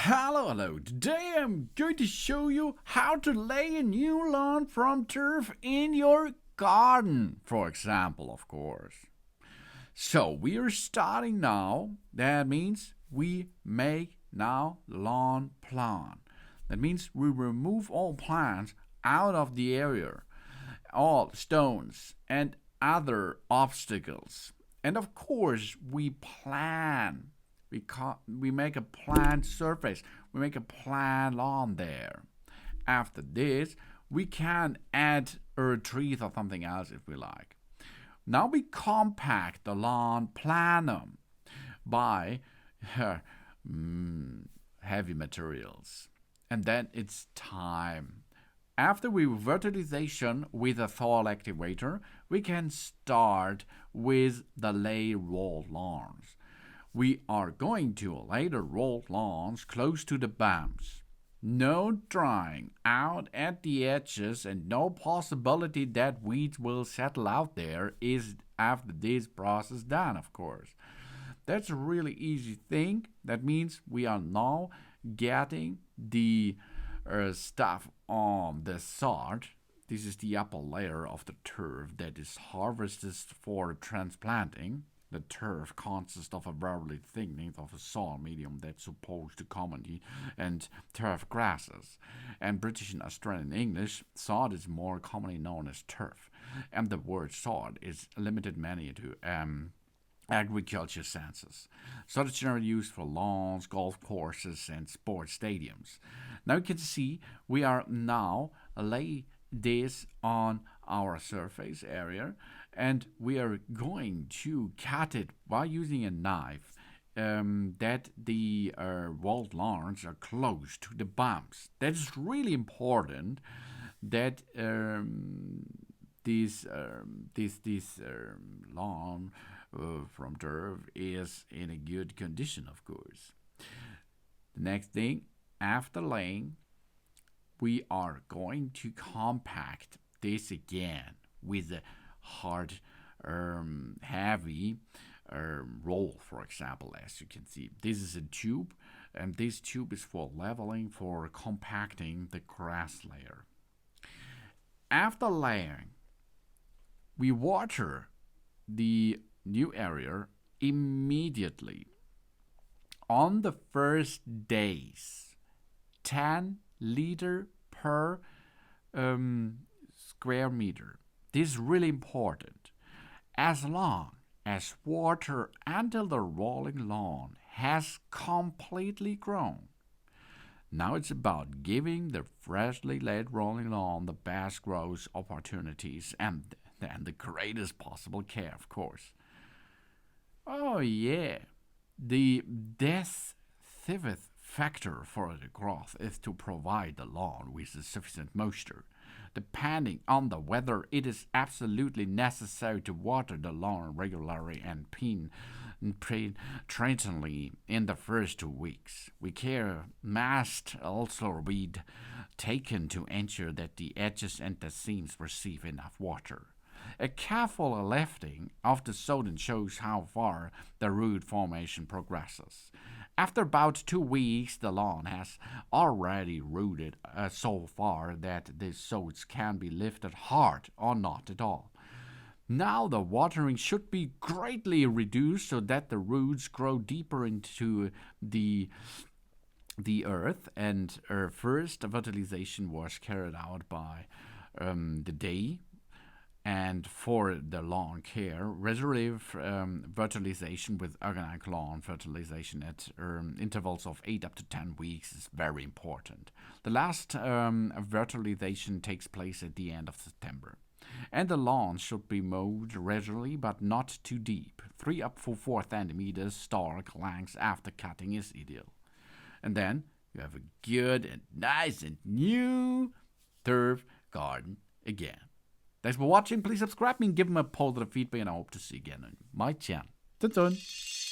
Hello. Today I'm going to show you how to lay a new lawn from turf in your garden, for example, of course. So we are starting now. That means we make now the lawn plan. That means we remove all plants out of the area, all stones and other obstacles. And of course, we plan. We make a planned surface. We make a planned lawn there. After this, we can add a tree or something else if we like. Now we compact the lawn plenum by heavy materials. And then it's time. After we fertilization with a soil activator, we can start with the lay rolled lawns. We are going to lay the rolled lawns close to the bumps. No drying out at the edges and no possibility that weeds will settle out there is after this process done, of course. That's a really easy thing. That means we are now getting the stuff on the sod. This is the upper layer of the turf that is harvested for transplanting. The turf consists of a very thickening of a soil medium that's supposed to commonly and turfgrasses. And British and Australian English, sod is more commonly known as turf. And the word sod is limited mainly to agriculture senses. Sod is generally used for lawns, golf courses, and sports stadiums. Now you can see we are now lay this on our surface area, and we are going to cut it by using a knife that the walled lawns are close to the bumps. That is really important that this lawn from turf is in a good condition, of course. The next thing, after laying, we are going to compact this again with a hard, heavy roll, for example, as you can see. This is a tube, and this tube is for leveling, for compacting the grass layer. After laying, we water the new area immediately. On the first days, 10 liter per square meter. This is really important. As long as water until the rolling lawn has completely grown. Now it's about giving the freshly laid rolling lawn the best growth opportunities and the greatest possible care, of course. Oh yeah, the decisive factor for the growth is to provide the lawn with sufficient moisture. Depending on the weather, it is absolutely necessary to water the lawn regularly and penetratingly in the first 2 weeks. Care must also be taken to ensure that the edges and the seams receive enough water. A careful lifting of the soil shows how far the root formation progresses. After about 2 weeks, the lawn has already rooted so far that the soils can be lifted hard or not at all. Now the watering should be greatly reduced so that the roots grow deeper into the earth, and first fertilization was carried out by the day. And for the lawn care, reserve fertilization with organic lawn fertilization at intervals of 8 up to 10 weeks is very important. The last fertilization takes place at the end of September. And the lawn should be mowed regularly but not too deep. 3 up to 4 centimeters stalk length after cutting is ideal. And then you have a good and nice and new turf garden again. Thanks for watching. Please subscribe me and give me a positive feedback, and I hope to see you again on my channel. Tschüss.